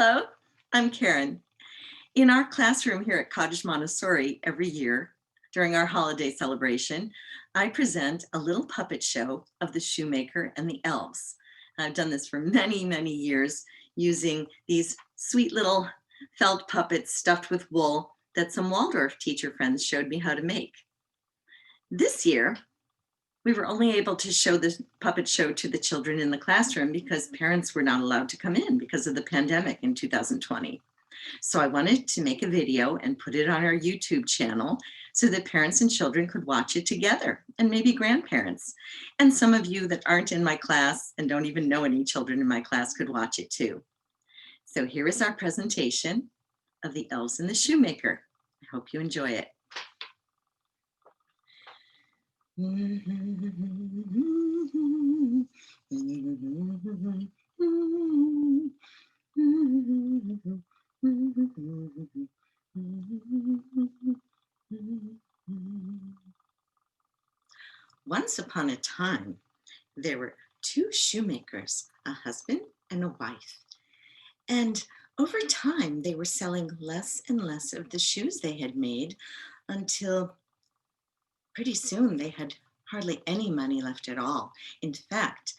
Hello, I'm Karen. In our classroom here at Cottage Montessori every year during our holiday celebration, I present a little puppet show of the shoemaker and the elves. I've done this for many, many years using these sweet little felt puppets stuffed with wool that some Waldorf teacher friends showed me how to make. This year, we were only able to show this puppet show to the children in the classroom because parents were not allowed to come in because of the pandemic in 2020. So I wanted to make a video and put it on our YouTube channel so that parents and children could watch it together, and maybe grandparents. And some of you that aren't in my class and don't even know any children in my class could watch it too. So here is our presentation of the Elves and the Shoemaker. I hope you enjoy it. Once upon a time, there were two shoemakers, a husband and a wife. And over time, they were selling less and less of the shoes they had made until pretty soon they had hardly any money left at all. In fact,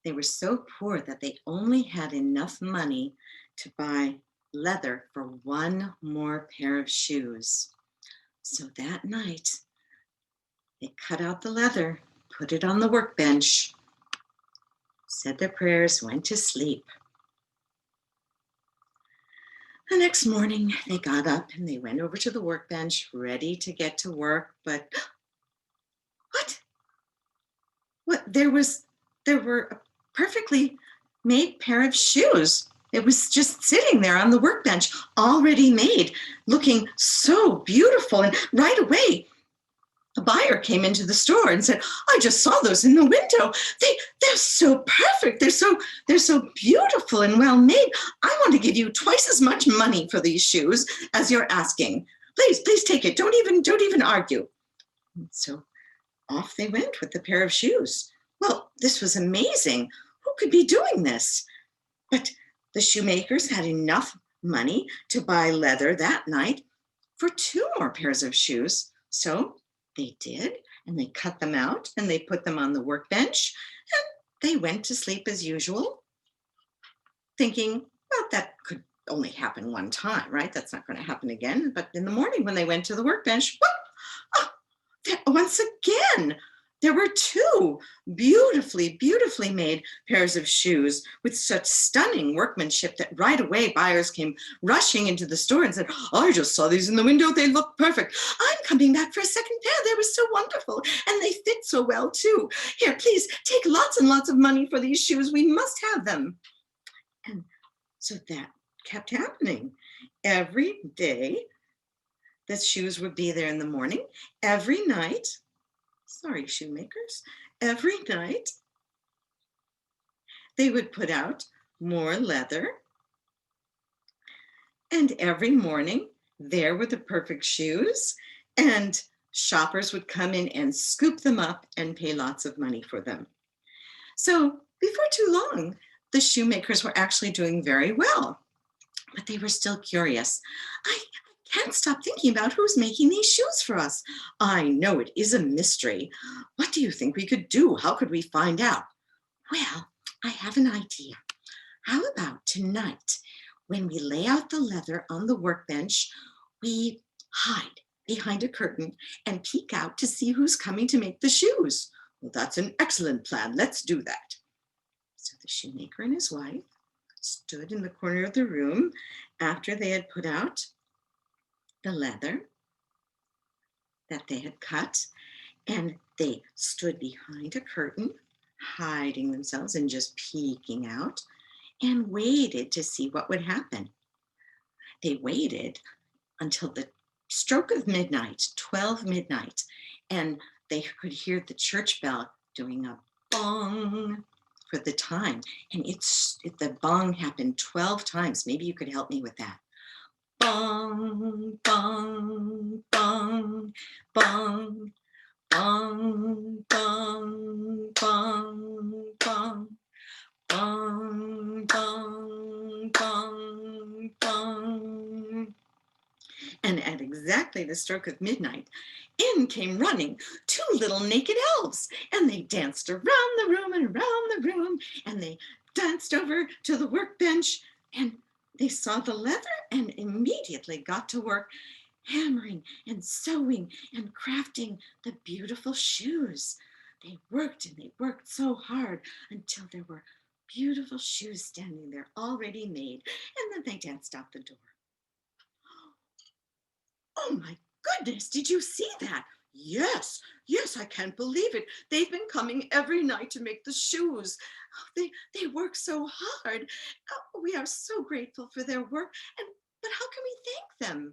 they were so poor that they only had enough money to buy leather for one more pair of shoes. So that night, they cut out the leather, put it on the workbench, said their prayers, went to sleep. The next morning, they got up and they went over to the workbench, ready to get to work, but What? There were a perfectly made pair of shoes. It was just sitting there on the workbench, already made, looking so beautiful. And right away, a buyer came into the store and said, "I just saw those in the window. They're so perfect. They're so beautiful and well made. I want to give you twice as much money for these shoes as you're asking. Please take it. Don't even argue." And so off they went with the pair of shoes. Well, this was amazing. Who could be doing this? But the shoemakers had enough money to buy leather that night for two more pairs of shoes. So they did, and they cut them out and they put them on the workbench, and they went to sleep as usual, thinking, well, that could only happen one time, right? That's not going to happen again. But in the morning when they went to the workbench, once again, there were two beautifully made pairs of shoes with such stunning workmanship that right away buyers came rushing into the store and said, "I just saw these in the window. They look perfect. I'm coming back for a second pair. They were so wonderful. And they fit so well too. Here, please take lots and lots of money for these shoes. We must have them." And so that kept happening. Every day, the shoes would be there in the morning. Every night, sorry, shoemakers, every night they would put out more leather. And every morning, there were the perfect shoes, and shoppers would come in and scoop them up and pay lots of money for them. So before too long, the shoemakers were actually doing very well, but they were still curious. I can't stop thinking about who's making these shoes for us. I know it is a mystery. What do you think we could do? How could we find out? Well, I have an idea. How about tonight, when we lay out the leather on the workbench, we hide behind a curtain and peek out to see who's coming to make the shoes? Well, that's an excellent plan. Let's do that. So the shoemaker and his wife stood in the corner of the room after they had put out the leather that they had cut, and they stood behind a curtain, hiding themselves and just peeking out, and waited to see what would happen. They waited until the stroke of midnight, 12 midnight, and they could hear the church bell doing a bong for the time. And the bong happened 12 times. Maybe you could help me with that. Bong, bong, bong, bong, bong, bong, bong, bong, bong, bong, bong, And at exactly the stroke of midnight, in came running two little naked elves, and they danced around the room and around the room, and they danced over to the workbench, and they saw the leather and immediately got to work hammering and sewing and crafting the beautiful shoes. They worked and they worked so hard until there were beautiful shoes standing there already made, and then they danced out the door. Oh my goodness, did you see that? Yes, yes, I can't believe it. They've been coming every night to make the shoes. Oh, they work so hard. Oh, we are so grateful for their work. But how can we thank them?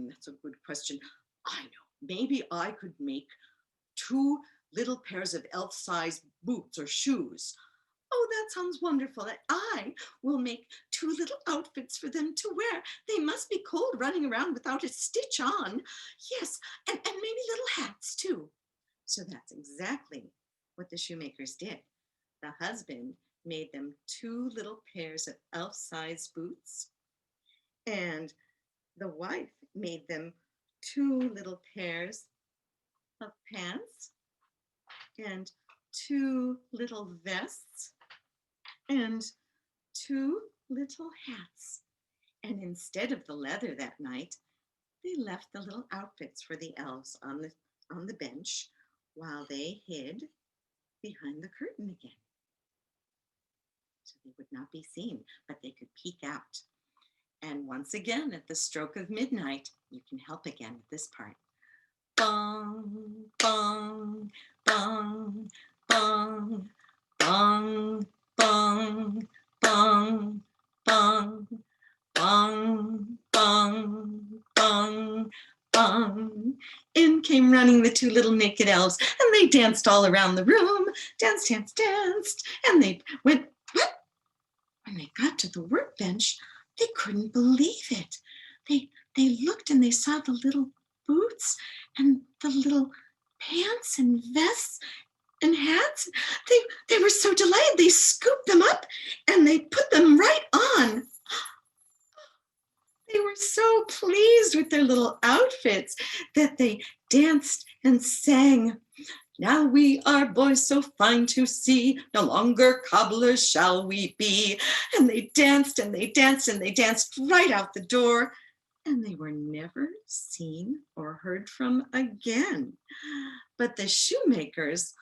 That's a good question. I know. Maybe I could make two little pairs of elf-sized boots or shoes. Oh, that sounds wonderful. That I will make two little outfits for them to wear. They must be cold running around without a stitch on. Yes, and maybe little hats too. So that's exactly what the shoemakers did. The husband made them two little pairs of elf-sized boots, and the wife made them two little pairs of pants and two little vests and two little hats. And instead of the leather that night, they left the little outfits for the elves on the bench while they hid behind the curtain again. So they would not be seen, but they could peek out. And once again, at the stroke of midnight, you can help again with this part. Bong, bong, bong, bong, bong, bong, bong, bong, bong, bong, bong, bong. In came running the two little naked elves, and they danced all around the room. Danced, danced, danced. And they went, what? When they got to the workbench, they couldn't believe it. They looked and they saw the little boots and the little pants and vests and hats. They were so delighted. They scooped them up and they put them right on. They were so pleased with their little outfits that they danced and sang. Now we are boys so fine to see, no longer cobblers shall we be. And they danced and they danced and they danced right out the door, and they were never seen or heard from again. But the shoemakers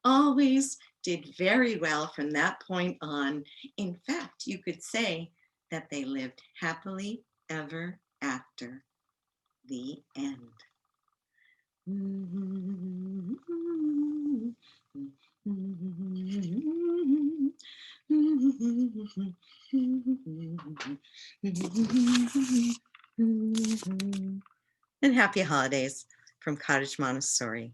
always did very well from that point on. In fact, you could say that they lived happily ever after. The end. And happy holidays from Cottage Montessori.